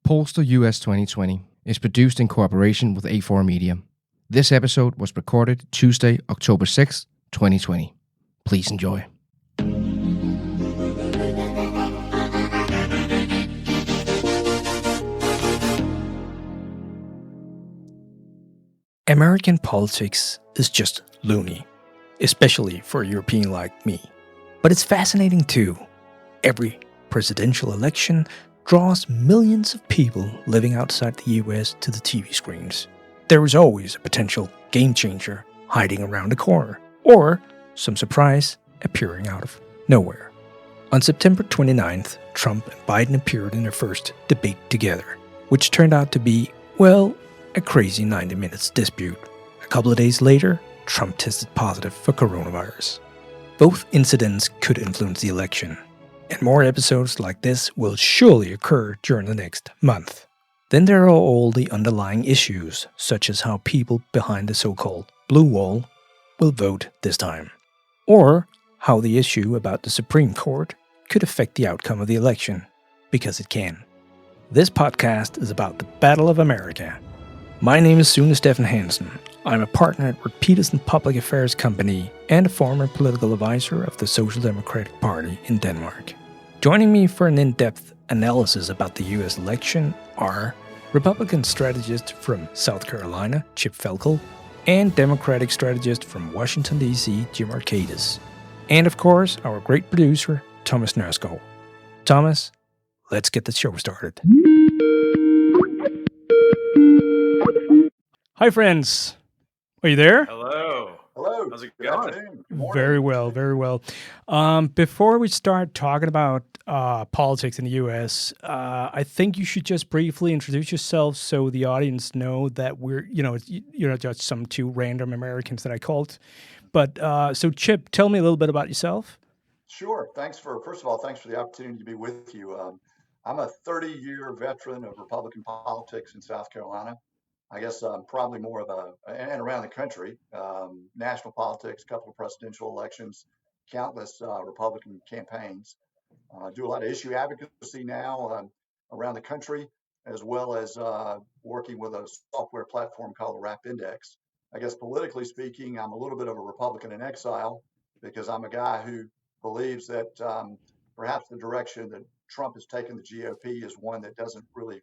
Pollster US 2020 is produced in cooperation with A4 Media. This episode was recorded Tuesday, October 6, 2020. Please enjoy. American politics is just loony, especially for a European like me. But it's fascinating too. Every presidential election draws millions of people living outside the US to the TV screens. There is always a potential game changer hiding around the corner, or some surprise appearing out of nowhere. On September 29th, Trump and Biden appeared in their first debate together, which turned out to be, well, a crazy 90 minutes dispute. A couple of days later, Trump tested positive for coronavirus. Both incidents could influence the election, and more episodes like this will surely occur during the next month. Then there are all the underlying issues, such as how people behind the so-called blue wall will vote this time, or how the issue about the Supreme Court could affect the outcome of the election, because it can. This podcast is about the Battle of America. My name is Sune Steffen Hansen. I'm a partner at Arkedis Public Affairs Company and a former political advisor of the Social Democratic Party in Denmark. Joining me for an in-depth analysis about the US election are Republican strategist from South Carolina, Chip Felkel, and Democratic strategist from Washington D.C, Jim Arkedis. And of course, our great producer, Thomas Nørskov. Thomas, let's get the show started. Hi, friends. Are you there? Hello. Hello. How's it going? Very well, very well. Before we start talking about politics in the U.S., I think you should just briefly introduce yourself so the audience know that you're not just some two random Americans that I called. But so, Chip, tell me a little bit about yourself. Sure. First of all, thanks for the opportunity to be with you. I'm a 30-year veteran of Republican politics in South Carolina. I guess I'm probably more of and around the country, national politics, a couple of presidential elections, countless Republican campaigns. Do a lot of issue advocacy now around the country, as well as working with a software platform called the RAP Index. I guess politically speaking, I'm a little bit of a Republican in exile because I'm a guy who believes that perhaps the direction that Trump has taken the GOP is one that doesn't really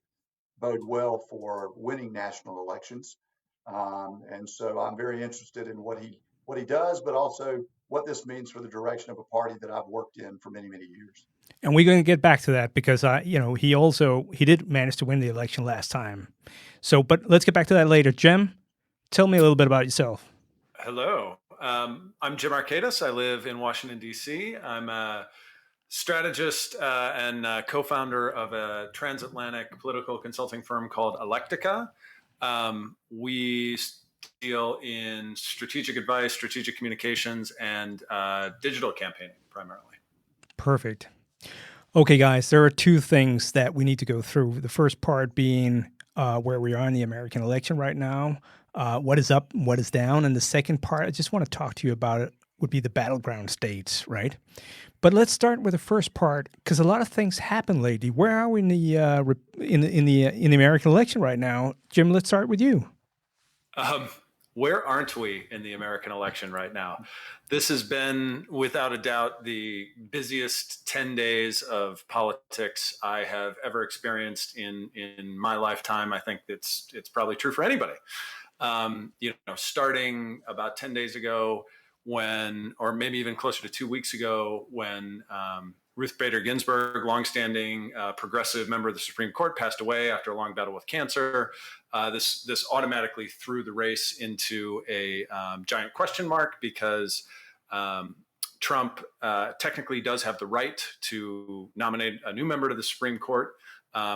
bode well for winning national elections. And so I'm very interested in what he does, but also what this means for the direction of a party that I've worked in for many, many years. And we're going to get back to that because, he did manage to win the election last time. So, but let's get back to that later. Jim, tell me a little bit about yourself. Hello. I'm Jim Arkedis. I live in Washington, D.C. I'm a strategist and co-founder of a transatlantic political consulting firm called Electica. We deal in strategic advice, strategic communications, and digital campaigning primarily. Perfect. Okay, guys, there are two things that we need to go through. The first part being where we are in the American election right now, what is up, what is down, and the second part, I just want to talk to you about it, would be the battleground states, right? But let's start with the first part because a lot of things happen lately. Where are we in the American election right now, Jim? Let's start with you. Where aren't we in the American election right now? This has been, without a doubt, the busiest 10 days of politics I have ever experienced in my lifetime. I think it's probably true for anybody. Starting about 10 days ago, or maybe even closer to 2 weeks ago, when Ruth Bader Ginsburg, longstanding progressive member of the Supreme Court, passed away after a long battle with cancer. This automatically threw the race into a giant question mark because Trump technically does have the right to nominate a new member to the Supreme Court,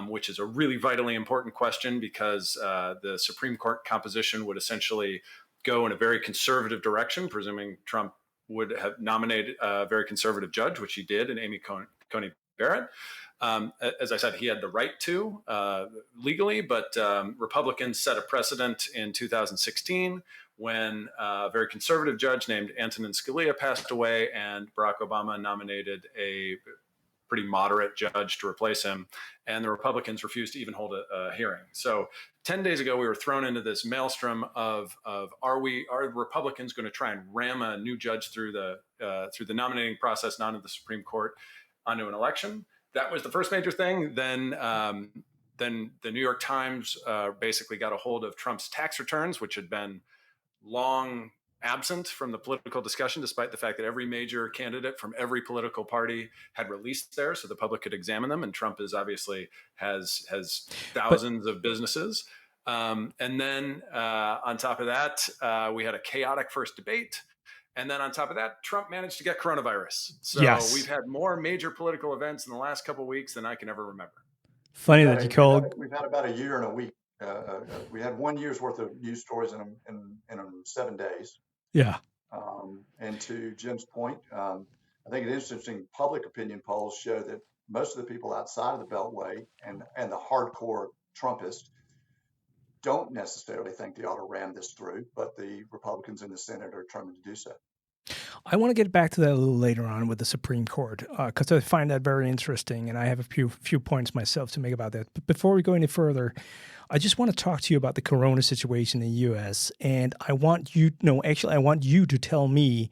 which is a really vitally important question because the Supreme Court composition would essentially go in a very conservative direction, presuming Trump would have nominated a very conservative judge, which he did, in Amy Coney Barrett. As I said, he had the right to legally, but Republicans set a precedent in 2016 when a very conservative judge named Antonin Scalia passed away and Barack Obama nominated a pretty moderate judge to replace him, and the Republicans refused to even hold a hearing. So 10 days ago, we were thrown into this maelstrom of are the Republicans going to try and ram a new judge through the nominating process, not into the Supreme Court, onto an election? That was the first major thing. Then the New York Times basically got a hold of Trump's tax returns, which had been long absent from the political discussion, despite the fact that every major candidate from every political party had released theirs so the public could examine them. And Trump is obviously has thousands of businesses. And then on top of that, we had a chaotic first debate. And then on top of that, Trump managed to get coronavirus. So Yes. we've had more major political events in the last couple of weeks than I can ever remember. Funny that you called. We've had about a year and a week. We had 1 year's worth of news stories in 7 days. Yeah. And to Jim's point, I think an interesting public opinion polls show that most of the people outside of the Beltway and the hardcore Trumpists don't necessarily think they ought to ram this through, but the Republicans in the Senate are determined to do so. I want to get back to that a little later on with the Supreme Court, because I find that very interesting, and I have a few points myself to make about that. But before we go any further, I just want to talk to you about the corona situation in the U.S., and I want you to tell me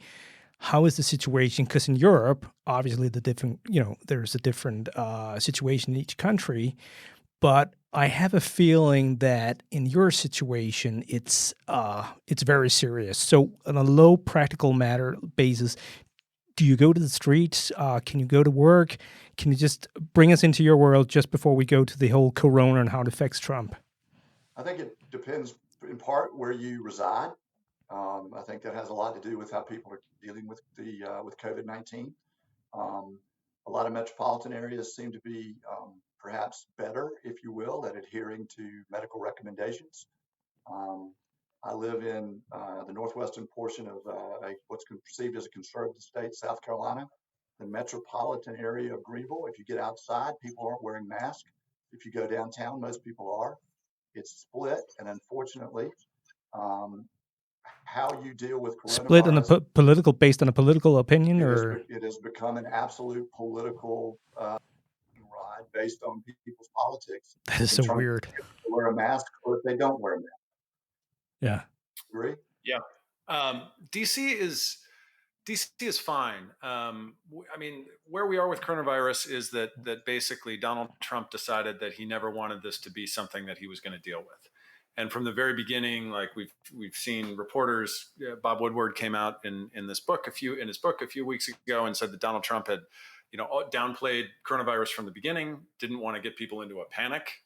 how is the situation, because in Europe, obviously there's a different situation in each country, but I have a feeling that in your situation, it's very serious. So on a low practical matter basis, do you go to the streets? Can you go to work? Can you just bring us into your world just before we go to the whole corona and how it affects Trump? I think it depends in part where you reside. I think that has a lot to do with how people are dealing with with COVID-19. A lot of metropolitan areas seem to be perhaps better, if you will, at adhering to medical recommendations. I live in the northwestern portion of what's perceived as a conservative state, South Carolina. The metropolitan area of Greenville, if you get outside, people aren't wearing masks. If you go downtown, most people are. It's split, and unfortunately, how you deal with coronavirus. Split on a based on a political opinion, it has become an absolute political ride based on people's politics. That is so weird. To wear a mask, or if they don't wear a mask. Yeah. Agree? Yeah. DC is fine. I mean, where we are with coronavirus is that basically Donald Trump decided that he never wanted this to be something that he was going to deal with. And from the very beginning, like we've seen reporters, Bob Woodward came out in his book a few weeks ago and said that Donald Trump had, downplayed coronavirus from the beginning, didn't want to get people into a panic.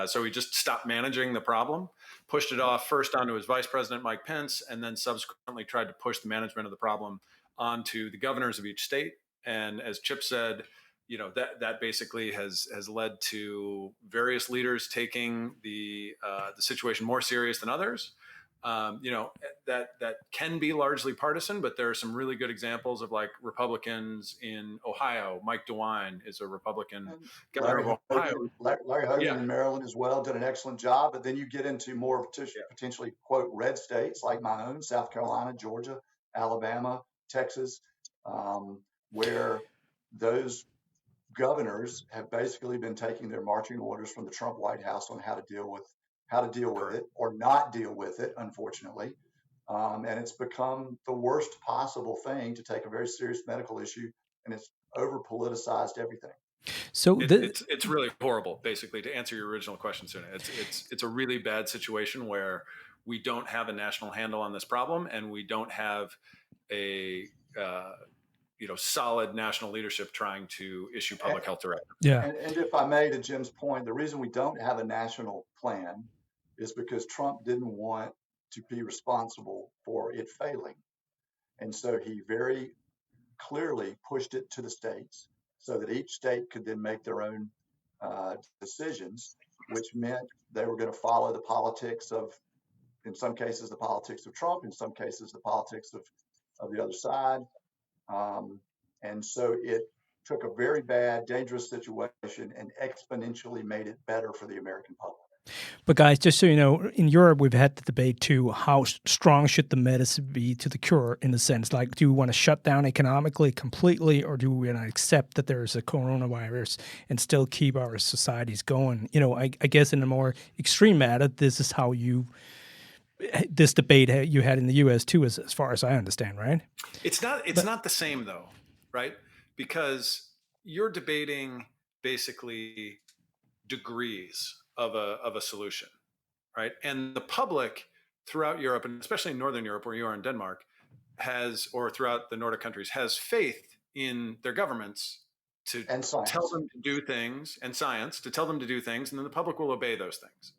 So he just stopped managing the problem, pushed it off first onto his vice president, Mike Pence, and then subsequently tried to push the management of the problem onto the governors of each state. And as Chip said, that basically has led to various leaders taking the situation more serious than others. That can be largely partisan, but there are some really good examples of like Republicans in Ohio. Mike DeWine is a Republican governor of Ohio. Larry Hogan in Maryland as well did an excellent job. But then you get into more potentially, quote, red states like my own, South Carolina, Georgia, Alabama, Texas, where those governors have basically been taking their marching orders from the Trump White House on how to deal with it or not deal with it, unfortunately. And it's become the worst possible thing to take a very serious medical issue, and it's over politicized everything. So it's really horrible, basically, to answer your original question, Sune. It's a really bad situation where we don't have a national handle on this problem, and we don't have a solid national leadership trying to issue public health directives. Yeah. And if I may, to Jim's point, the reason we don't have a national plan is because Trump didn't want to be responsible for it failing. And so he very clearly pushed it to the states so that each state could then make their own decisions, which meant they were going to follow the politics of, in some cases, the politics of Trump, in some cases, the politics of the other side. And so it took a very bad, dangerous situation and exponentially made it better for the American public. But guys, just so you know, in Europe, we've had the debate too, how strong should the medicine be to the cure, in a sense? Like, do we want to shut down economically completely, or do we want to accept that there's a coronavirus and still keep our societies going? I guess in a more extreme matter, this is how this debate you had in the U.S. too, as far as I understand, right? It's not the same though, right? Because you're debating basically degrees of a solution, right? And the public throughout Europe, and especially in Northern Europe, where you are in Denmark, or throughout the Nordic countries, has faith in their governments to tell them to do things, and science to tell them to do things, and then the public will obey those things.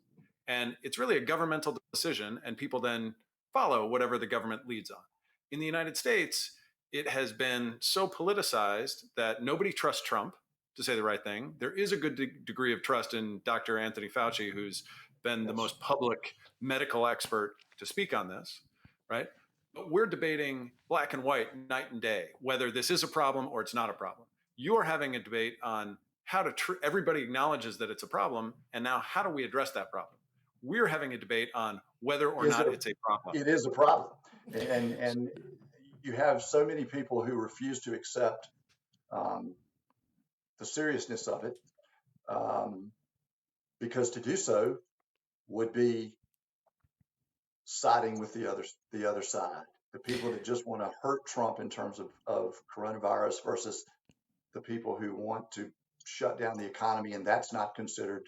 And it's really a governmental decision, and people then follow whatever the government leads on. In the United States, it has been so politicized that nobody trusts Trump to say the right thing. There is a good degree of trust in Dr. Anthony Fauci, who's been the most public medical expert to speak on this, right? But we're debating black and white, night and day, whether this is a problem or it's not a problem. You're having a debate on how to everybody acknowledges that it's a problem, and now how do we address that problem? We're having a debate on whether or not it's a problem. It is a problem, and you have so many people who refuse to accept the seriousness of it, because to do so would be siding with the other side. The people that just want to hurt Trump in terms of coronavirus versus the people who want to shut down the economy, and that's not considered.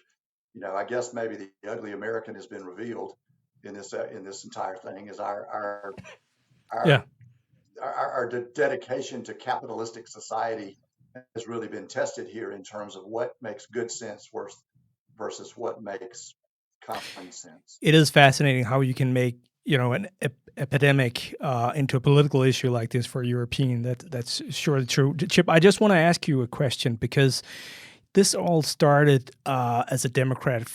I guess maybe the ugly American has been revealed in this entire thing. Is our dedication to capitalistic society has really been tested here in terms of what makes good sense versus what makes common sense. It is fascinating how you can make an epidemic into a political issue like this for a European. That's surely true. Chip, I just want to ask you a question, because this all started as a democratic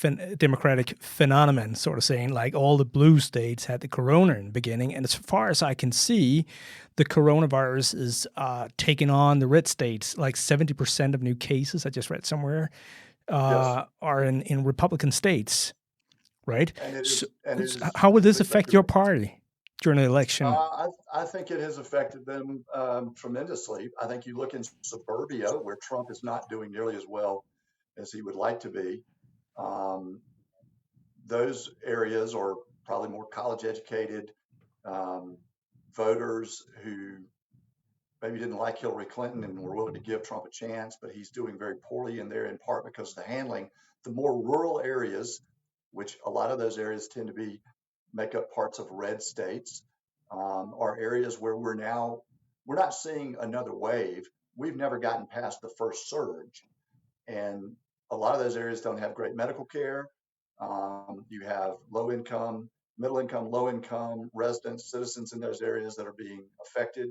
phenomenon, sort of saying, like, all the blue states had the corona in the beginning. And as far as I can see, the coronavirus is taking on the red states. Like 70% of new cases, I just read somewhere, are in Republican states, right? How will this affect your party during the election? I think it has affected them tremendously. I think you look in suburbia, where Trump is not doing nearly as well as he would like to be. Those areas are probably more college-educated voters who maybe didn't like Hillary Clinton and were willing to give Trump a chance, but he's doing very poorly in there, in part because of the handling. The more rural areas, which a lot of those areas tend to make up parts of red states, are areas where we're not seeing another wave. We've never gotten past the first surge, and a lot of those areas don't have great medical care. You have low income, middle income, low income residents, citizens in those areas that are being affected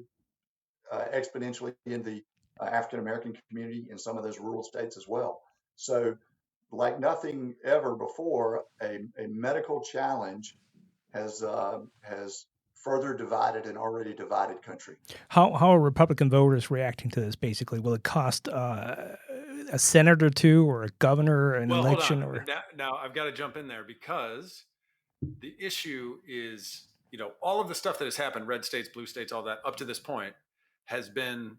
exponentially in the African American community in some of those rural states as well. So, like nothing ever before, a medical challenge has further divided an already divided country. How are Republican voters reacting to this? Basically, will it cost a senator or two, or a governor, an election? Hold on. Now I've got to jump in there, because the issue is, all of the stuff that has happened, red states, blue states, all that up to this point, has been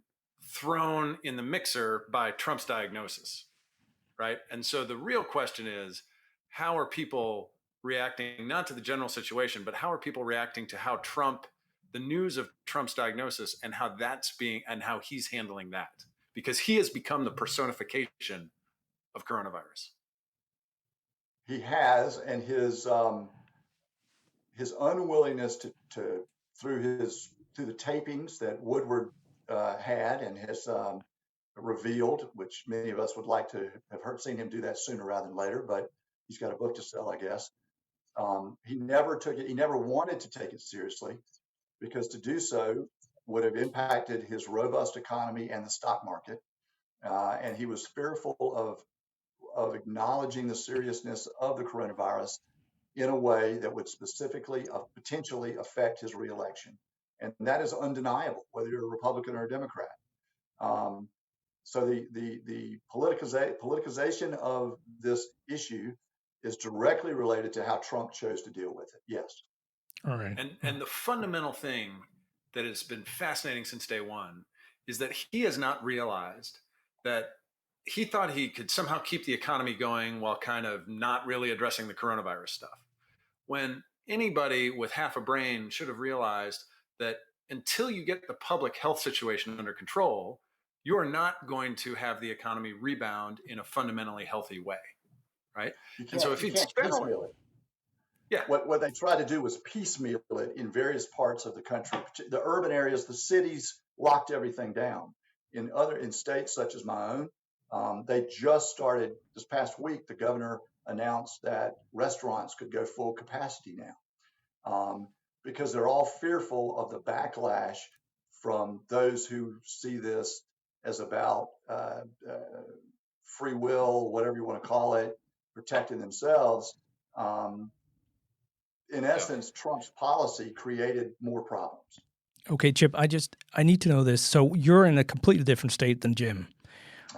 thrown in the mixer by Trump's diagnosis, right? And so the real question is, how are people reacting, not to the general situation, but how are people reacting to how the news of Trump's diagnosis and how how he's handling that? Because he has become the personification of coronavirus. He has, and his unwillingness to through the tapings that Woodward had and has revealed, which many of us would like to have seen him do that sooner rather than later, but he's got a book to sell, I guess. He never took it. He never wanted to take it seriously, because to do so would have impacted his robust economy and the stock market. And he was fearful of acknowledging the seriousness of the coronavirus in a way that would specifically potentially affect his reelection. And that is undeniable, whether you're a Republican or a Democrat. So the politicization of this issue is directly related to how Trump chose to deal with it. Yes. All right. And the fundamental thing that has been fascinating since day one is that he has not realized that he thought he could somehow keep the economy going while kind of not really addressing the coronavirus stuff. When anybody with half a brain should have realized that until you get the public health situation under control, you are not going to have the economy rebound in a fundamentally healthy way, right? And so if You he'd can't spent piecemeal it. yeah, What they tried to do was piecemeal it in various parts of the country. The urban areas, the cities locked everything down. In states such as my own, they just started this past week. The governor announced that restaurants could go full capacity now, because they're all fearful of the backlash from those who see this as about free will, whatever you want to call it, protecting themselves. Um, in essence, Trump's policy created more problems. Okay, Chip, I need to know this. So you're in a completely different state than Jim.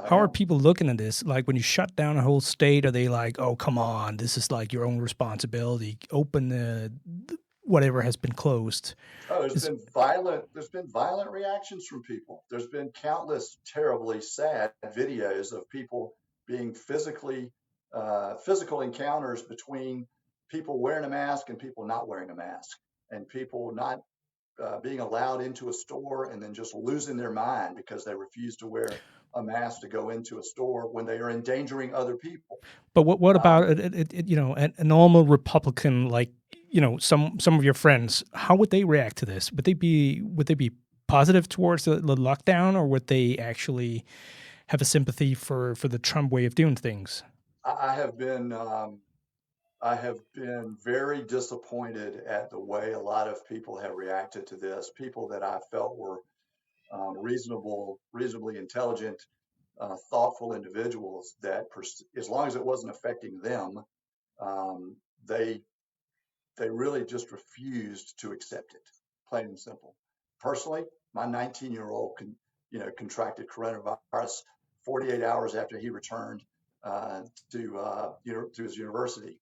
How are people looking at this? Like when you shut down a whole state, are they like, "Oh, come on, this is like your own responsibility. Open whatever has been closed." Oh, there's been violent reactions from people. There's been countless terribly sad videos of people being physical encounters between people wearing a mask and people not wearing a mask, and people not being allowed into a store and then just losing their mind because they refuse to wear a mask to go into a store when they are endangering other people. But what about a normal Republican, like some of your friends? How would they react to this? Would they be positive towards the lockdown, or would they actually have a sympathy for the Trump way of doing things? I have been very disappointed at the way a lot of people have reacted to this. People that I felt were reasonably intelligent, thoughtful individuals that, as long as it wasn't affecting them, um, they really just refused to accept it, plain and simple. Personally, my 19-year-old contracted coronavirus 48 hours after he returned to his university.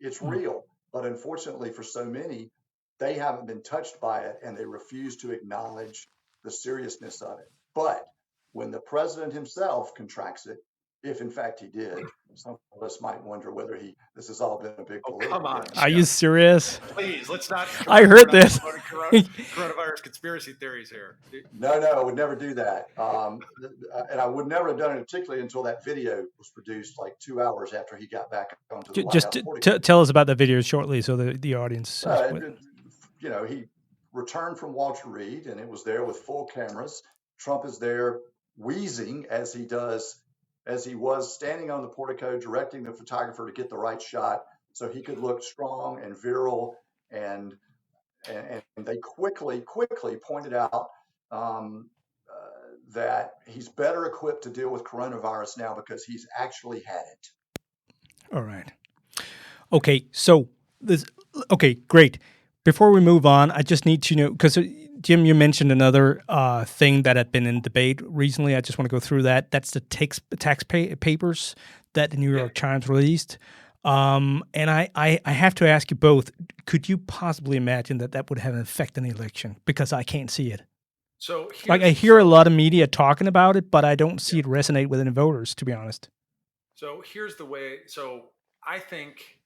It's real, but unfortunately for so many, they haven't been touched by it and they refuse to acknowledge the seriousness of it. But when the president himself contracts it, if in fact he did, some of us might wonder whether this has all been a big political come on. game. Are you serious? Please, let's not. I heard this. Coronavirus conspiracy theories here. No, I would never do that. And I would never have done it, particularly until that video was produced like 2 hours after he got back onto the White House. Tell us about the video shortly so the audience. He returned from Walter Reed and it was there with full cameras. Trump is there wheezing as he was standing on the portico directing the photographer to get the right shot so he could look strong and virile, and they quickly pointed out that he's better equipped to deal with coronavirus now because he's actually had it. All right. Okay, so great. Before we move on, I just need to know, because Jim, you mentioned another thing that had been in debate recently. I just want to go through that. That's the tax papers that the New York Times released. And I have to ask you both, could you possibly imagine that would have an effect on the election? Because I can't see it. So I hear a lot of media talking about it, but I don't see it resonate with any voters, to be honest. So here's the way. So I think,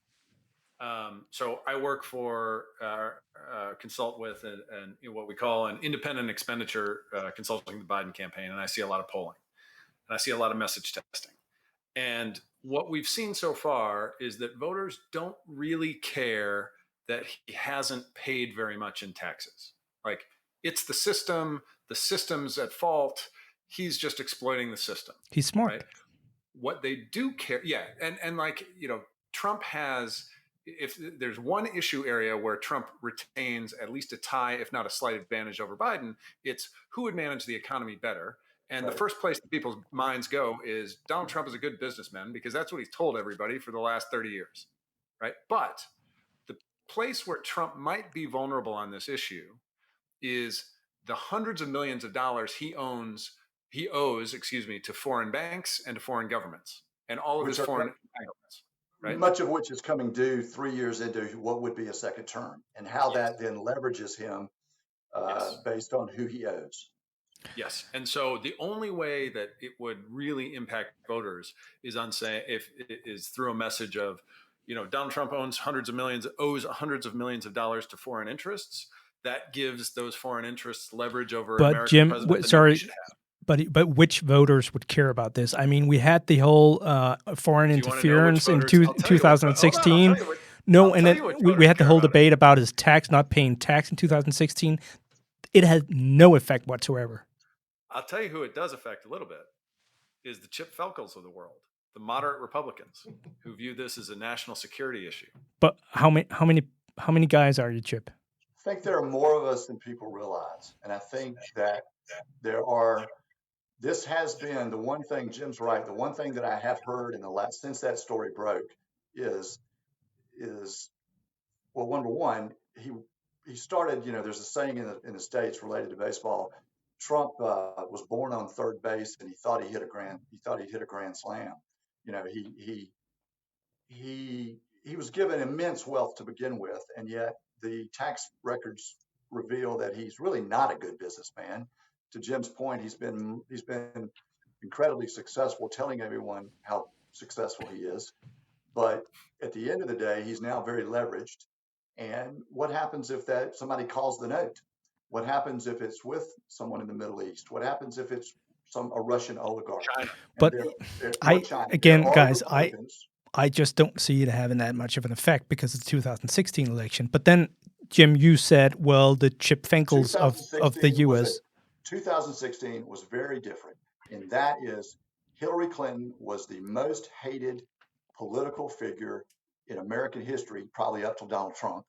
so I work for, consult with and what we call an independent expenditure consulting the Biden campaign. And I see a lot of polling and I see a lot of message testing. And what we've seen so far is that voters don't really care that he hasn't paid very much in taxes. Like, it's the system's at fault. He's just exploiting the system. He's smart. Right? What they do care, and like, Trump has, if there's one issue area where Trump retains at least a tie, if not a slight advantage over Biden, it's who would manage the economy better. And the first place that people's minds go is Donald Trump is a good businessman, because that's what he's told everybody for the last 30 years, right? But the place where Trump might be vulnerable on this issue is the hundreds of millions of dollars he owes, to foreign banks and to foreign governments and all of his foreign entanglements. right? Much of which is coming due 3 years into what would be a second term, and how that then leverages him Yes. based on who he owes. Yes. And so the only way that it would really impact voters is on say if it is through a message of, Donald Trump owes hundreds of millions of dollars to foreign interests. That gives those foreign interests leverage over But American Jim, president that sorry, nobody should have. but which voters would care about this? I mean, we had the whole foreign Do you want to know which interference in voters? I'll tell you which. Hold on, I'll 2016. tell you which. No, I'll and tell then you which we voters had the care whole about it. debate about his tax not paying tax in 2016. It had no effect whatsoever. I'll tell you who it does affect a little bit is the Chip Felkels of the world, the moderate Republicans who view this as a national security issue. But how many guys are you, Chip? I think there are more of us than people realize, and I think that this has been the one thing. Jim's right. The one thing that I have heard in the last since that story broke is well, number one, he started. There's a saying in the States related to baseball. Trump was born on third base, and he thought he'd hit a grand slam. He was given immense wealth to begin with, and yet the tax records reveal that he's really not a good businessman. To Jim's point, he's been incredibly successful, telling everyone how successful he is. But at the end of the day, he's now very leveraged. And what happens if somebody calls the note? What happens if it's with someone in the Middle East? What happens if it's a Russian oligarch? China. But guys, Republicans. I just don't see it having that much of an effect because of the 2016 election. But then, Jim, you said, well, the Chip Fenkels of the U.S. 2016 was very different, and that is Hillary Clinton was the most hated political figure in American history, probably up till Donald Trump.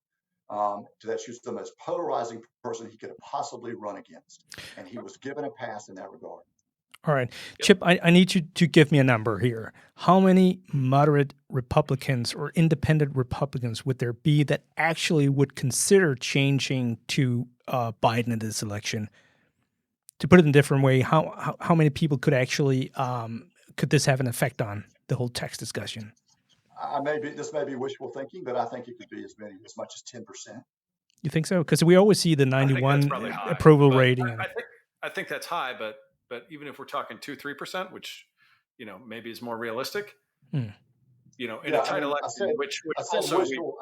That she was the most polarizing person he could have possibly run against, and he was given a pass in that regard. All right. Chip, I need you to give me a number here. How many moderate Republicans or independent Republicans would there be that actually would consider changing to Biden in this election? To put it in a different way, how many people could actually could this have an effect on the whole tax discussion? This may be wishful thinking, but I think it could be as much as 10%. You think so? Because we always see the 91 approval rating. I think that's high, but even if we're talking 2-3%, which maybe is more realistic, in a tight election, I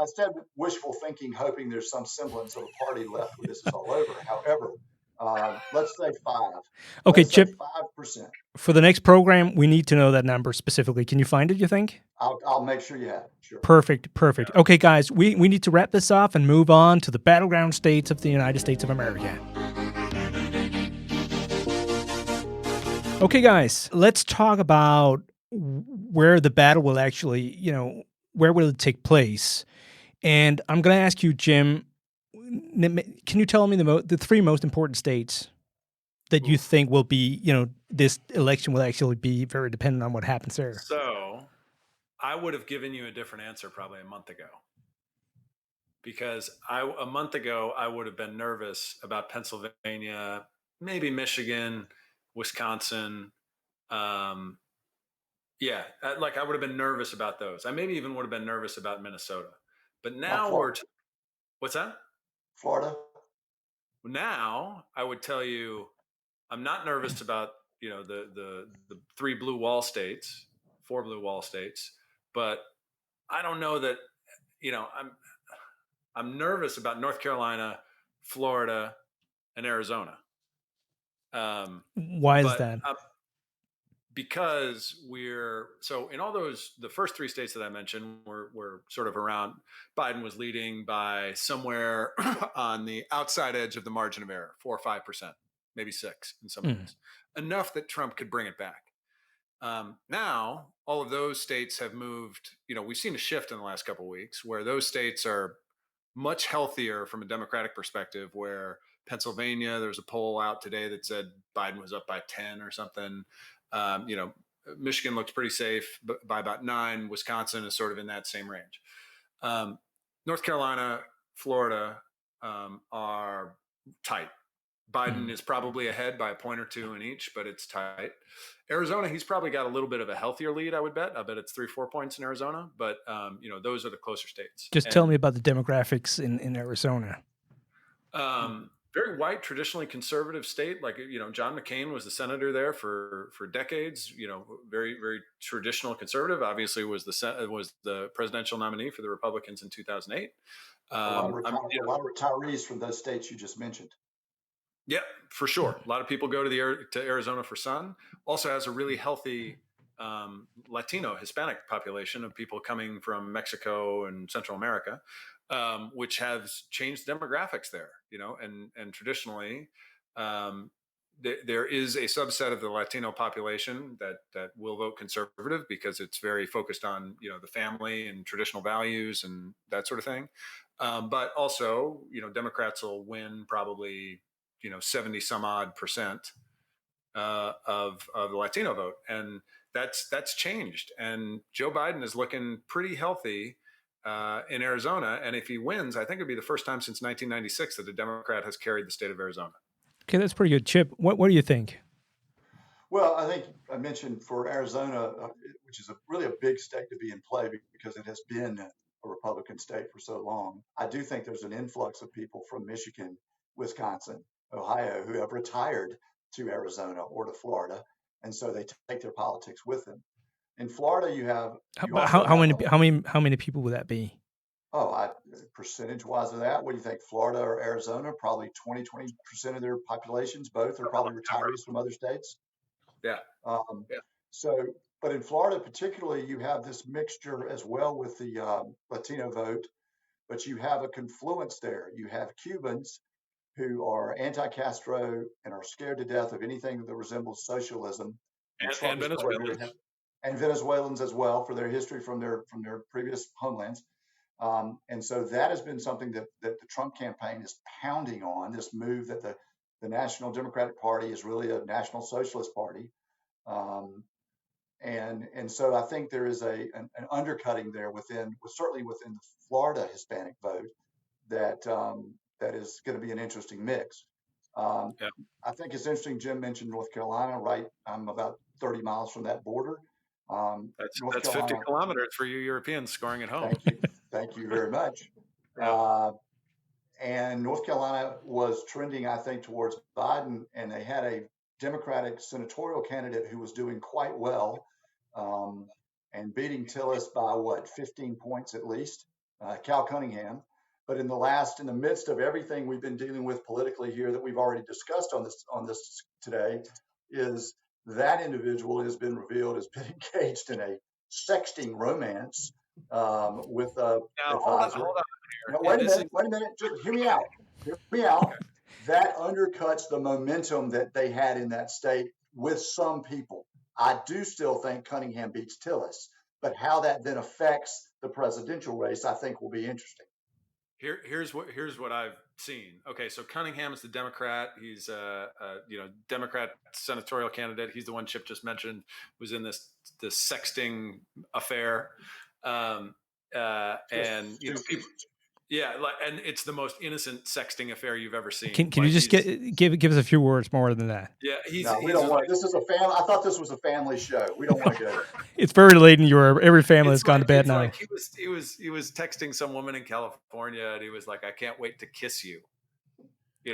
said wishful thinking, hoping there's some semblance of a party left when this is all over. However, let's say 5. Okay, Chip. 5%. For the next program, we need to know that number specifically. Can you find it, you think? I'll make sure you have it. Sure. Perfect. Yeah. Okay, guys, we need to wrap this off and move on to the battleground states of the United States of America. Okay, guys, let's talk about where the battle will actually, where will it take place? And I'm going to ask you, Jim, can you tell me the 3 most important states that you think will be, this election will actually be very dependent on what happens there? So I would have given you a different answer probably a month ago. Because a month ago, I would have been nervous about Pennsylvania, maybe Michigan, Wisconsin. I would have been nervous about those. I maybe even would have been nervous about Minnesota. But now what's that? Florida. Now I would tell you, I'm not nervous about the 3 blue wall states, 4 blue wall states, but I don't know that I'm nervous about North Carolina, Florida, and Arizona. Why is that? Because in all those, the first 3 states that I mentioned were sort of around, Biden was leading by somewhere on the outside edge of the margin of error, 4 or 5%, maybe 6 in some ways, enough that Trump could bring it back. Now, all of those states have moved, we've seen a shift in the last couple of weeks where those states are much healthier from a Democratic perspective, where Pennsylvania, there's a poll out today that said Biden was up by 10 or something. Michigan looks pretty safe by about 9. Wisconsin is sort of in that same range. North Carolina, Florida are tight. Biden is probably ahead by a point or two in each, but it's tight. Arizona, he's probably got a little bit of a healthier lead, I would bet. I bet it's 3-4 points in Arizona, but those are the closer states. Just tell me about the demographics in Arizona. Very white, traditionally conservative state. Like, John McCain was the senator there for decades. Very, very traditional conservative. Obviously, was the presidential nominee for the Republicans in 2008. A lot of retirees from those states you just mentioned. Yeah, for sure. A lot of people go to Arizona for sun. Also has a really healthy Latino, Hispanic population of people coming from Mexico and Central America, which has changed demographics there. And traditionally, there is a subset of the Latino population that will vote conservative because it's very focused on the family and traditional values and that sort of thing. But also, Democrats will win probably 70 some odd percent of the Latino vote, and that's changed. And Joe Biden is looking pretty healthy in Arizona, and if he wins, I think it'd be the first time since 1996 that a Democrat has carried the state of Arizona. Okay, that's pretty good, Chip. What do you think? Well, I think I mentioned for Arizona, which is really a big state to be in play because it has been a Republican state for so long. I do think there's an influx of people from Michigan, Wisconsin, Ohio who have retired to Arizona or to Florida, and so they take their politics with them. In Florida, you have how many people would that be? Percentage-wise of that, what do you think? Florida or Arizona? Probably 20% of their populations, both are probably retirees from other states. Yeah. So, but in Florida particularly, you have this mixture as well with the Latino vote, but you have a confluence there. You have Cubans who are anti-Castro and are scared to death of anything that resembles socialism, and Venezuelans, and Venezuelans as well for their history from their previous homelands. And so that has been something that the Trump campaign is pounding on, this move that the National Democratic Party is really a National Socialist Party. And so I think there is an undercutting there certainly within the Florida Hispanic vote that is going to be an interesting mix. I think it's interesting. Jim mentioned North Carolina, right? I'm about 30 miles from that border. That's 50 kilometers for you Europeans scoring at home. Thank you very much. And North Carolina was trending, I think, towards Biden, and they had a Democratic senatorial candidate who was doing quite well and beating Tillis by 15 points at least, Cal Cunningham. But in the midst of everything we've been dealing with politically here that we've already discussed on this today, is that individual has been revealed has been engaged in a sexting romance with a advisor. Hold on now, wait a minute. Just hear me out. Okay. That undercuts the momentum that they had in that state with some people. I do still think Cunningham beats Tillis, but how that then affects the presidential race, I think, will be interesting. Here's what I've seen. Okay, so Cunningham is the Democrat. He's a Democrat senatorial candidate. He's the one Chip just mentioned was in this sexting affair, and people. Yeah, and it's the most innocent sexting affair you've ever seen. Can you just give us a few words more than that? Yeah, we don't want. This is a family. I thought this was a family show. We don't want to go there. It's very late in Europe. Every family has gone to bed now. Like he was texting some woman in California, and he was like, "I can't wait to kiss you."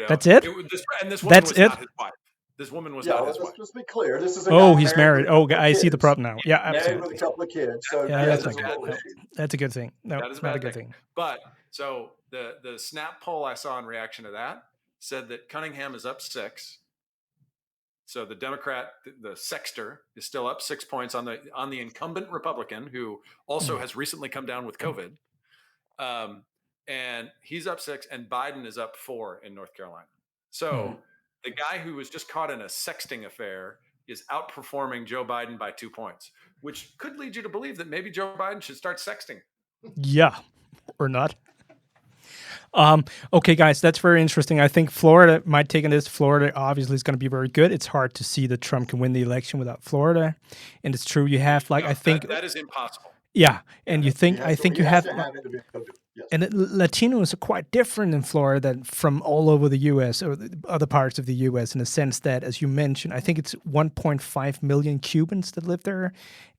That's it. This woman was not his wife. This woman was not his wife. Let's be clear. This is he's married. I see the problem now. Yeah, absolutely. Married with a couple of kids. So that's a good thing. No, it's not a good thing. But so the snap poll I saw in reaction to that said that Cunningham is up 6. So the Democrat, the sexter, is still up 6 points on the incumbent Republican, who also has recently come down with COVID. And he's up 6, and Biden is up 4 in North Carolina. So the guy who was just caught in a sexting affair is outperforming Joe Biden by 2 points, which could lead you to believe that maybe Joe Biden should start sexting. Yeah, or not. Okay, guys, that's very interesting. I think Florida might take on this. Florida obviously is going to be very good. It's hard to see that Trump can win the election without Florida, and it's true. You have I think that is impossible. Yeah, and I think you have. Yes. And Latinos are quite different in Florida from all over the U.S. or the other parts of the U.S. in the sense that, as you mentioned, I think it's 1.5 million Cubans that live there,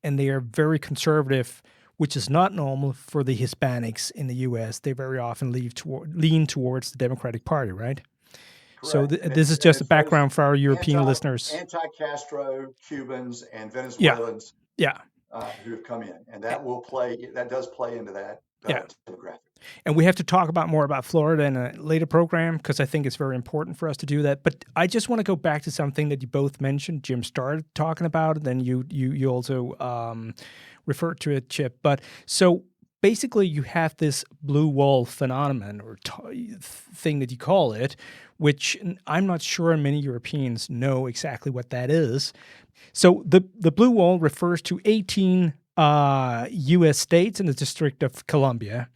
and they are very conservative, which is not normal for the Hispanics in the U.S. They very often lean towards the Democratic Party, right? Correct. So this is just a background for our European listeners. Anti-Castro Cubans and Yeah, Venezuelans yeah. Who have come in, and that does play into that demographic. And we have to talk more about Florida in a later program because I think it's very important for us to do that. But I just want to go back to something that you both mentioned. Jim started talking about it, then you also referred to it, Chip. But so basically, you have this blue wall phenomenon or thing that you call it, which I'm not sure many Europeans know exactly what that is. So the blue wall refers to 18 U.S. states in the District of Columbia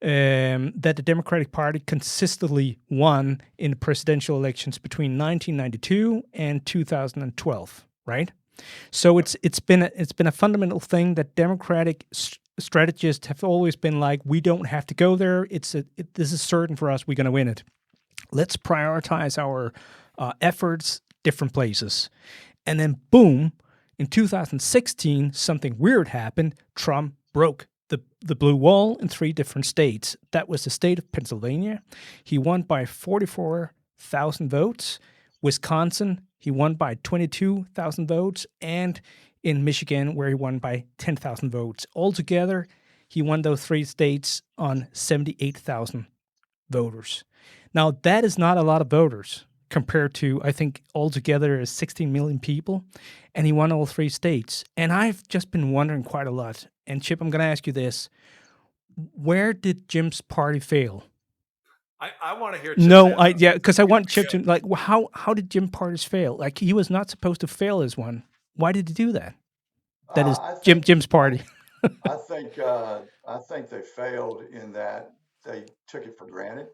that the Democratic Party consistently won in the presidential elections between 1992 and 2012, right? So it's been a fundamental thing that Democratic strategists have always been like, we don't have to go there. This is certain for us. We're going to win it. Let's prioritize our efforts different places. And then, boom, in 2016, something weird happened. Trump broke the blue wall in 3 different states. That was the state of Pennsylvania. He won by 44,000 votes. Wisconsin, he won by 22,000 votes. And in Michigan, where he won by 10,000 votes. Altogether, he won those 3 states on 78,000 voters. Now, that is not a lot of voters compared to, I think, altogether is 16 million people, and he won all 3 states. And I've just been wondering quite a lot. And Chip, I'm going to ask you this. Where did Jim's party fail? I want to hear. Because I want Chip to, how did Jim parties fail? Like, he was not supposed to fail as one. Why did he do that? That is Jim's party. I think they failed in that they took it for granted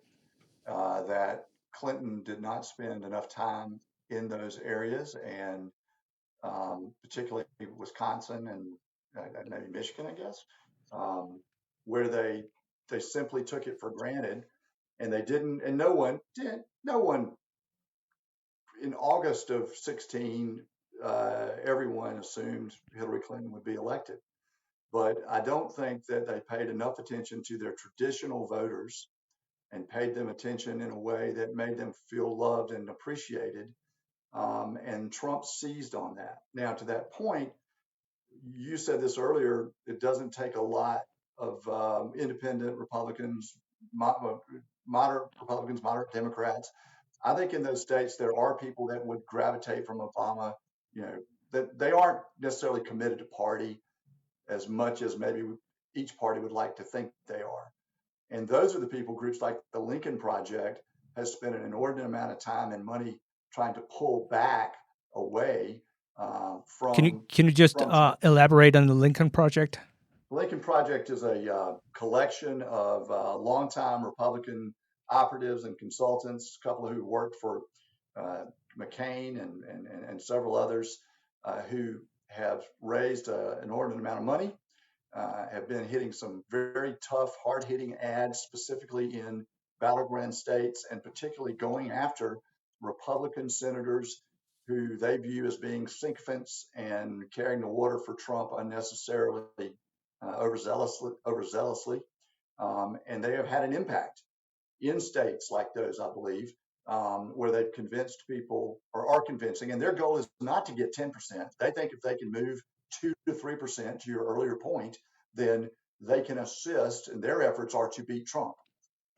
that Clinton did not spend enough time in those areas, and particularly Wisconsin and maybe Michigan, I guess, where they simply took it for granted, and they didn't. And no one did. No one in August of 16. Everyone assumed Hillary Clinton would be elected. But I don't think that they paid enough attention to their traditional voters and paid them attention in a way that made them feel loved and appreciated. And Trump seized on that. Now, to that point, you said this earlier, it doesn't take a lot of independent Republicans, moderate Republicans, moderate Democrats. I think in those states, there are people that would gravitate from Obama, that they aren't necessarily committed to party as much as maybe each party would like to think they are. And those are the people groups like the Lincoln Project has spent an inordinate amount of time and money trying to pull back away from. Can you just elaborate on the Lincoln Project? The Lincoln Project is a collection of longtime Republican operatives and consultants, a couple who worked for McCain and several others who have raised an inordinate amount of money, have been hitting some very tough, hard-hitting ads, specifically in battleground states, and particularly going after Republican senators who they view as being sycophants and carrying the water for Trump unnecessarily, overzealously. And they have had an impact in states like those, I believe, where they've convinced people or are convincing, and their goal is not to get 10%. They think if they can move 2 to 3%, to your earlier point, then they can assist, and their efforts are to beat Trump.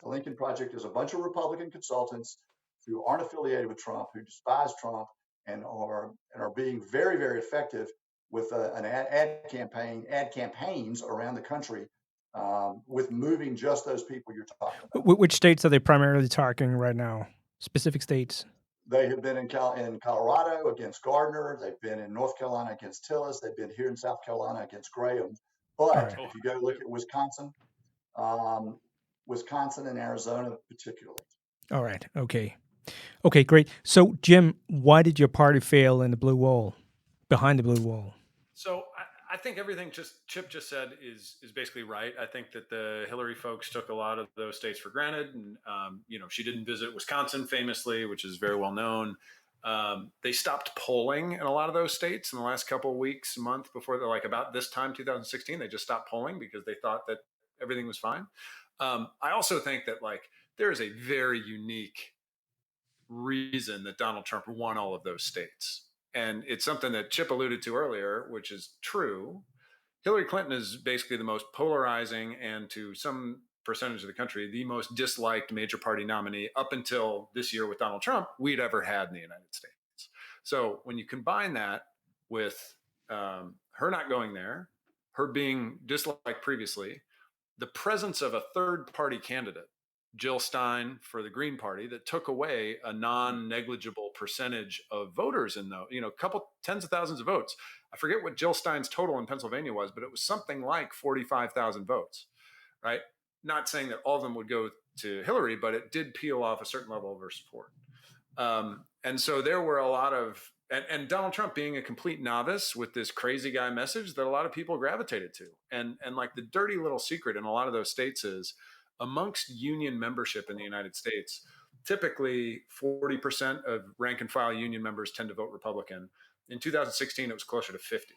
The Lincoln Project is a bunch of Republican consultants who aren't affiliated with Trump, who despise Trump, and are being very, very effective with an ad campaigns around the country with moving just those people you're talking about. Which states are they primarily targeting right now? Specific states? They have been in Colorado against Gardner. They've been in North Carolina against Tillis. They've been here in South Carolina against Graham. But if you go look at Wisconsin and Arizona particularly. All right. Okay, great. So, Jim, why did your party fail in the blue wall, behind the blue wall? So I think everything Chip just said is basically right. I think that the Hillary folks took a lot of those states for granted, and she didn't visit Wisconsin famously, which is very well known. They stopped polling in a lot of those states in the last couple of weeks, month before they're like about this time, 2016, they just stopped polling because they thought that everything was fine. I also think that there is a very unique reason that Donald Trump won all of those states. And it's something that Chip alluded to earlier, which is true. Hillary Clinton is basically the most polarizing and, to some percentage of the country, the most disliked major party nominee up until this year with Donald Trump we'd ever had in the United States. So when you combine that with her not going there, her being disliked previously, the presence of a third party candidate, Jill Stein for the Green Party, that took away a non-negligible percentage of voters in a couple tens of thousands of votes. I forget what Jill Stein's total in Pennsylvania was, but it was something like 45,000 votes, right? Not saying that all of them would go to Hillary, but it did peel off a certain level of her support. And so there were a lot of, and Donald Trump being a complete novice with this crazy guy message that a lot of people gravitated to. And like the dirty little secret in a lot of those states is, amongst union membership in the United States, typically 40% of rank and file union members tend to vote Republican. In 2016, it was closer to 50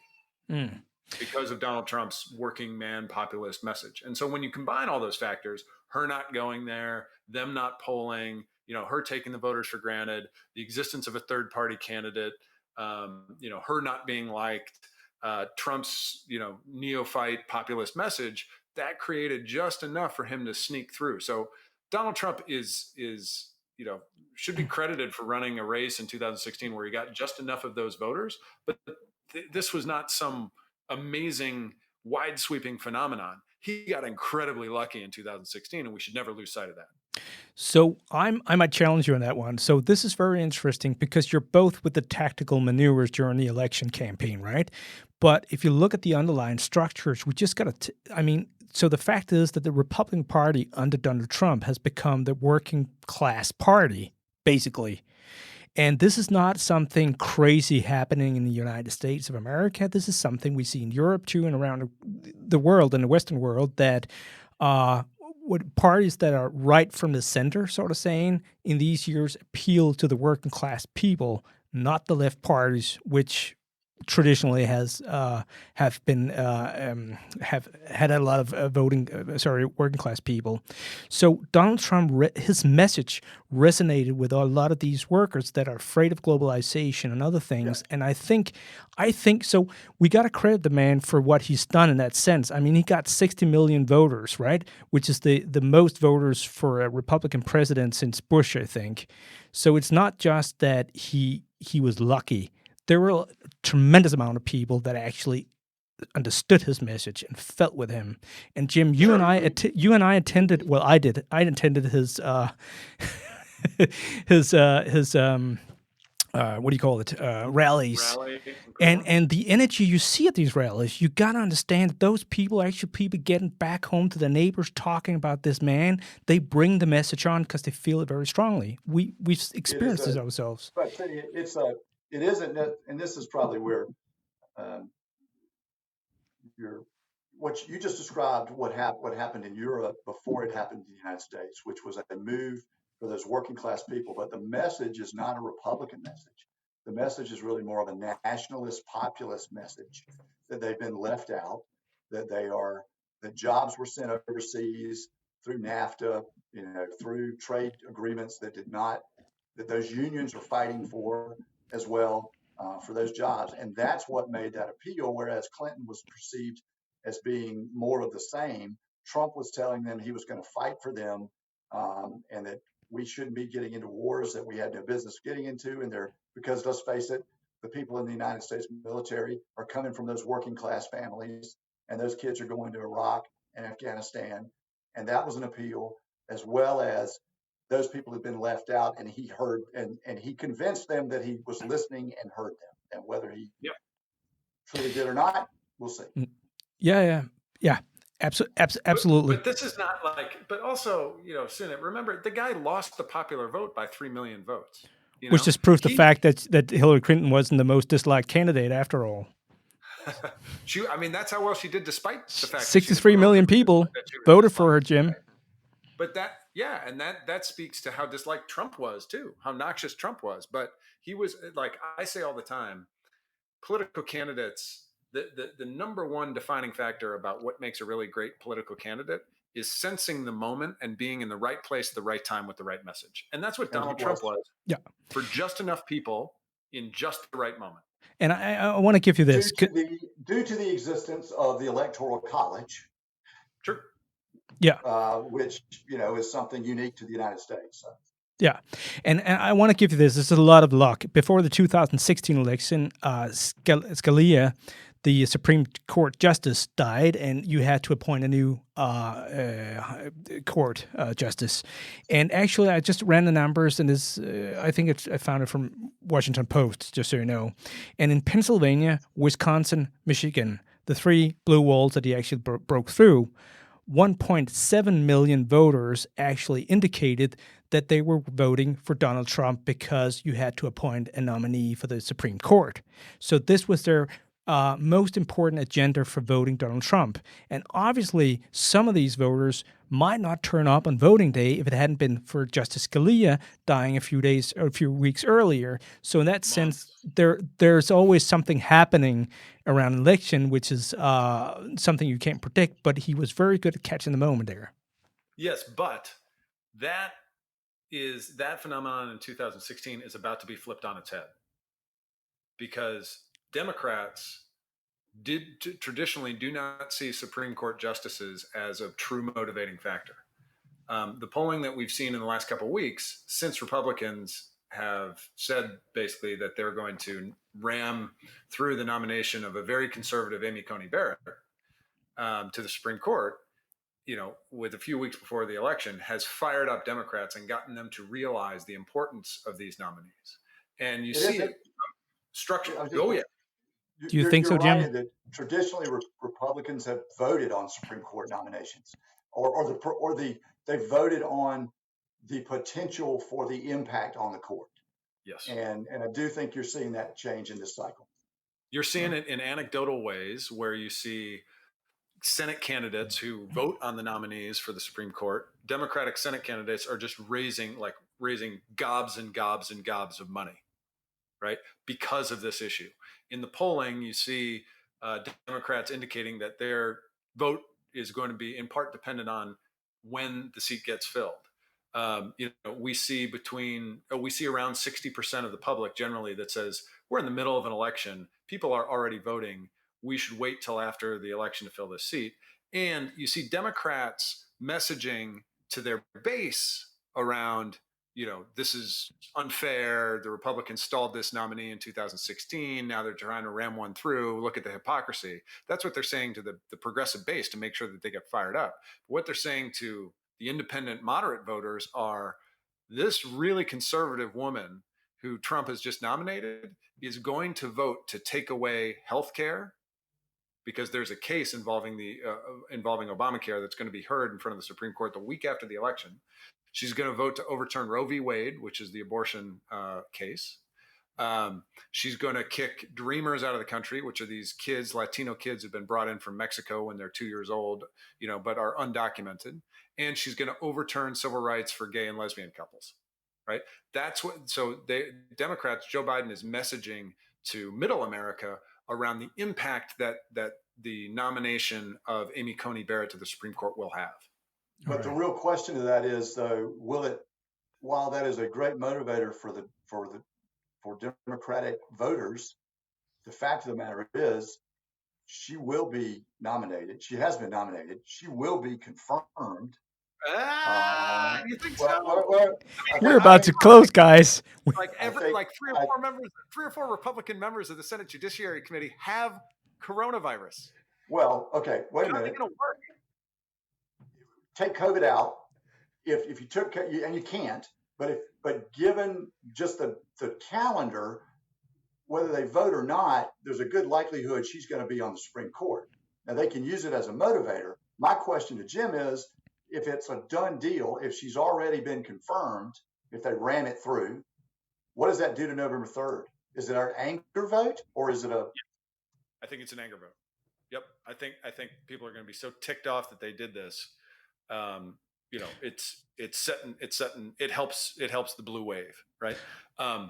because of Donald Trump's working man populist message. And so when you combine all those factors, her not going there, them not polling, her taking the voters for granted, the existence of a third party candidate, her not being liked, Trump's, neophyte populist message, that created just enough for him to sneak through. So Donald Trump is should be credited for running a race in 2016 where he got just enough of those voters. But this was not some amazing, wide sweeping phenomenon. He got incredibly lucky in 2016, and we should never lose sight of that. So I might challenge you on that one. So this is very interesting because you're both with the tactical maneuvers during the election campaign, right? But if you look at the underlying structures, we just got to, so the fact is that the Republican Party under Donald Trump has become the working class party, basically. And this is not something crazy happening in the United States of America. This is something we see in Europe too and around the world, in the Western world, that what parties that are right from the center, sort of saying, in these years appeal to the working class people, not the left parties, which traditionally have had a lot of working class people. So Donald Trump, his message resonated with a lot of these workers that are afraid of globalization and other things. Yeah. And I think so. We got to credit the man for what he's done in that sense. He got 60 million voters, right? Which is the most voters for a Republican president since Bush, I think. So it's not just that he was lucky. There were a tremendous amount of people that actually understood his message and felt with him. And Jim, you and I attended. Well, I did. I attended his what do you call it? Rallies. And the energy you see at these rallies, you gotta understand that those people are actually people getting back home to their neighbors, talking about this man. They bring the message on because they feel it very strongly. We've experienced this ourselves. But it isn't, and this is probably where what you just described, what happened in Europe before it happened in the United States, which was a move for those working class people. But the message is not a Republican message. The message is really more of a nationalist, populist message, that they've been left out, that jobs were sent overseas through NAFTA, through trade agreements that those unions are fighting for as well, for those jobs. And that's what made that appeal, whereas Clinton was perceived as being more of the same. Trump was telling them he was going to fight for them, and that we shouldn't be getting into wars that we had no business getting into. And because let's face it, the people in the United States military are coming from those working class families, and those kids are going to Iraq and Afghanistan. And that was an appeal, as well as those people had been left out, and he heard, and he convinced them that he was listening and heard them. And whether he truly did or not, we'll see. Yeah. Absolutely. But this is not but also, Sune, remember, the guy lost the popular vote by 3 million votes. Which just proves the fact that Hillary Clinton wasn't the most disliked candidate after all. That's how well she did, despite the fact 63 million people voted for her, Jim. But that speaks to how disliked Trump was too, how noxious Trump was. But he was, like I say all the time, political candidates, the number one defining factor about what makes a really great political candidate is sensing the moment and being in the right place at the right time with the right message. And that's what Donald Trump was. Yeah. For just enough people in just the right moment. And I want to give you this. Due to the existence of the Electoral College. Sure. Yeah. Which, is something unique to the United States. So. Yeah. And I want to give you this. This is a lot of luck. Before the 2016 election, Scalia, the Supreme Court justice, died, and you had to appoint a new court justice. And actually, I just ran the numbers, and this I found it from Washington Post, just so you know. And in Pennsylvania, Wisconsin, Michigan, the three blue walls that he actually broke through, 1.7 million voters actually indicated that they were voting for Donald Trump because you had to appoint a nominee for the Supreme Court. So this was their most important agenda for voting Donald Trump. And obviously, some of these voters might not turn up on voting day if it hadn't been for Justice Scalia dying a few weeks earlier. So in that sense, there's always something happening around an election, which is something you can't predict. But he was very good at catching the moment there. Yes, but that phenomenon in 2016 is about to be flipped on its head, because Democrats traditionally do not see Supreme Court justices as a true motivating factor. The polling that we've seen in the last couple of weeks, since Republicans have said basically that they're going to ram through the nomination of a very conservative Amy Coney Barrett to the Supreme Court, with a few weeks before the election, has fired up Democrats and gotten them to realize the importance of these nominees. And you see it structured. Oh, yeah. Do you think so, Jim? Right, that traditionally Republicans have voted on Supreme Court nominations, or they voted on the potential for the impact on the court. Yes. And I do think you're seeing that change in this cycle. You're seeing it in anecdotal ways where you see Senate candidates who vote on the nominees for the Supreme Court. Democratic Senate candidates are just raising gobs and gobs and gobs of money, right? Because of this issue. In the polling, you see Democrats indicating that their vote is going to be in part dependent on when the seat gets filled. We see around 60% of the public generally that says we're in the middle of an election. People are already voting. We should wait till after the election to fill this seat. And you see Democrats messaging to their base around, this is unfair. The Republicans stalled this nominee in 2016. Now they're trying to ram one through. Look at the hypocrisy. That's what they're saying to the progressive base to make sure that they get fired up. But what they're saying to the independent moderate voters are, this really conservative woman who Trump has just nominated is going to vote to take away health care, because there's a case involving Obamacare that's going to be heard in front of the Supreme Court the week after the election. She's going to vote to overturn Roe v. Wade, which is the abortion case. She's going to kick Dreamers out of the country, which are these kids, Latino kids who've been brought in from Mexico when they're 2 years old, but are undocumented. And she's going to overturn civil rights for gay and lesbian couples, right? Democrats, Joe Biden is messaging to middle America around the impact that the nomination of Amy Coney Barrett to the Supreme Court will have. But the real question to that is, though, while that is a great motivator for Democratic voters, the fact of the matter is she will be nominated. She has been nominated. She will be confirmed. You think so? We're about to close, guys. Three or four Republican members of the Senate Judiciary Committee have coronavirus. Well, okay, wait a minute. It's going to work. Take COVID out. If you took, and you can't, but given just the calendar, whether they vote or not, there's a good likelihood she's going to be on the Supreme Court. Now they can use it as a motivator. My question to Jim is, if it's a done deal, if she's already been confirmed, if they ran it through, what does that do to November 3rd? Is it our anchor vote, or is it a I think it's an anger vote. Yep. I think people are going to be so ticked off that they did this. It helps the blue wave, right? I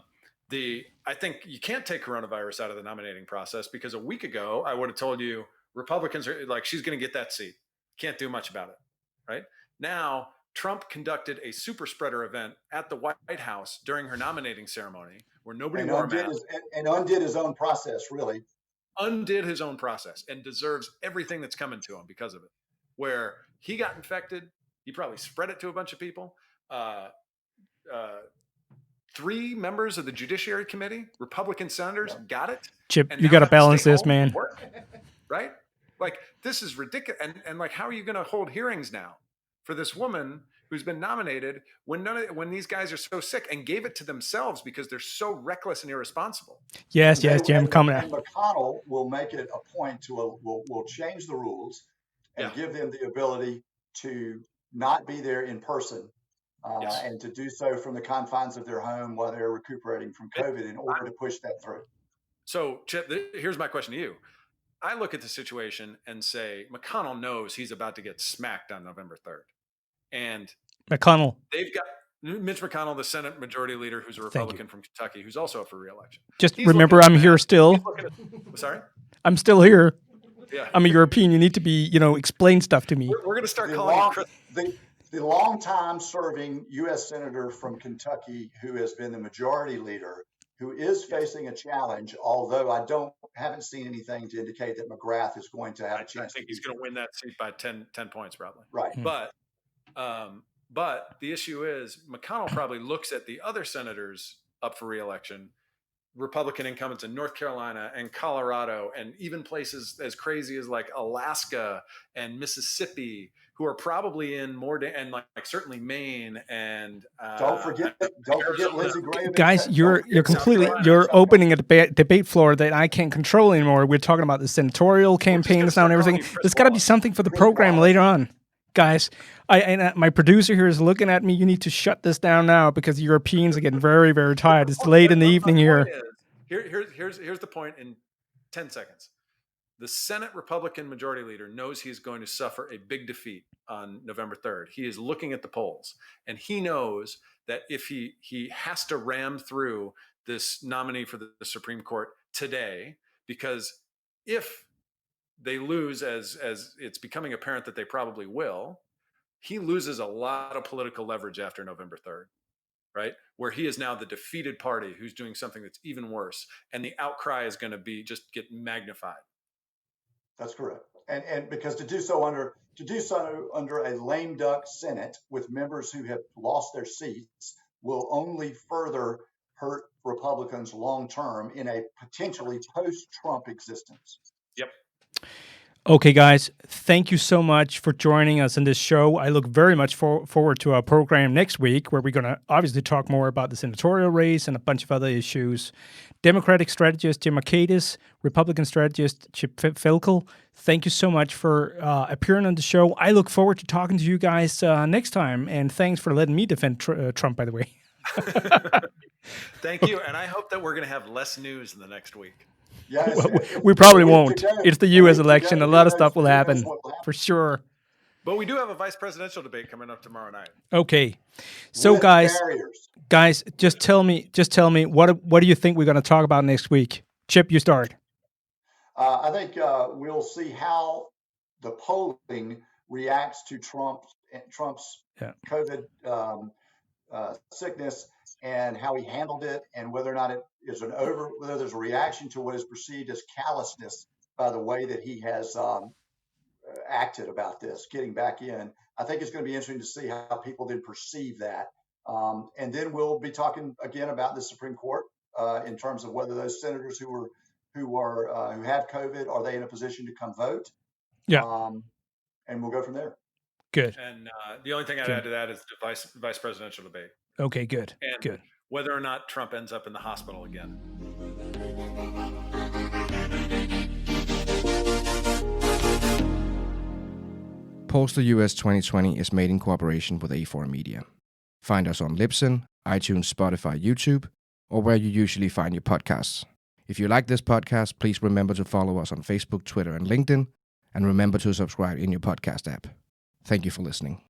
think you can't take coronavirus out of the nominating process, because a week ago I would have told you Republicans are like, she's going to get that seat. Can't do much about it, right? Now, Trump conducted a super spreader event at the White House during her nominating ceremony where nobody wore masks. And undid his own process, really. Undid his own process and deserves everything that's coming to him because of it. Where he got infected, he probably spread it to a bunch of people. 3 members of the Judiciary Committee, Republican senators, got it. Chip, you got to balance this, man. Right? Like, this is ridiculous. And like, how are you going to hold hearings now for this woman who's been nominated when these guys are so sick and gave it to themselves because they're so reckless and irresponsible? Yes, Jim, coming out. McConnell will make it a point to will change the rules and give them the ability to not be there in person and to do so from the confines of their home while they're recuperating from COVID in order to push that through. So, Chip, here's my question to you. I look at the situation and say, McConnell knows he's about to get smacked on November 3rd. And they've got Mitch McConnell, the Senate Majority Leader, who's a Republican from Kentucky, who's also up for re-election. Just remember, I'm here still. Sorry? I'm still here. Yeah. I'm a European. You need to be, explain stuff to me. We're going to start calling the long-time serving U.S. Senator from Kentucky, who has been the Majority Leader, who is facing a challenge, although I haven't seen anything to indicate that McGrath is going to have a chance. I think he's going to win that seat by 10 points probably. Right. But the issue is McConnell probably looks at the other senators up for re-election, Republican incumbents in North Carolina and Colorado, and even places as crazy as like Alaska and Mississippi, who are probably in more and like certainly Maine and don't forget Lindsey Graham. Guys, you're opening a debate floor that I can't control anymore. We're talking about the senatorial campaigns now and everything. There's got to be something for the program later on. Guys, my producer here is looking at me. You need to shut this down now because Europeans are getting very, very tired. It's late in the evening here. Here's the point in 10 seconds. The Senate Republican Majority Leader knows he's going to suffer a big defeat on November 3rd. He is looking at the polls, and he knows that if he has to ram through this nominee for the Supreme Court today, because if they lose, as it's becoming apparent that they probably will, he loses a lot of political leverage after November 3rd, right? Where he is now the defeated party who's doing something that's even worse. And the outcry is going to get magnified. That's correct. And because to do so under a lame duck Senate with members who have lost their seats will only further hurt Republicans long term in a potentially post-Trump existence. Yep. Okay, guys, thank you so much for joining us in this show. I look very much forward to our program next week, where we're going to obviously talk more about the senatorial race and a bunch of other issues. Democratic strategist Jim Arkedis, Republican strategist Chip Felkel, thank you so much for appearing on the show. I look forward to talking to you guys next time, and thanks for letting me defend Trump, by the way. Thank you, and I hope that we're going to have less news in the next week. Yes, we probably won't. It's the U.S. election. A lot of stuff will happen, for sure. But we do have a vice presidential debate coming up tomorrow night. Okay. So guys, just tell me what do you think we're going to talk about next week? Chip, you start. I think we'll see how the polling reacts to Trump's COVID sickness and how he handled it, and whether or not it is whether there's a reaction to what is perceived as callousness by the way that he has acted about this, getting back in. I think it's going to be interesting to see how people then perceive that. And then we'll be talking again about the Supreme Court in terms of whether those senators who have COVID, are they in a position to come vote? Yeah. And we'll go from there. Good. And the only thing I'd add to that is the vice presidential debate. Okay, good. And good. Whether or not Trump ends up in the hospital again. Pollster US 2020 is made in cooperation with A4 Media. Find us on Libsyn, iTunes, Spotify, YouTube, or where you usually find your podcasts. If you like this podcast, please remember to follow us on Facebook, Twitter, and LinkedIn, and remember to subscribe in your podcast app. Thank you for listening.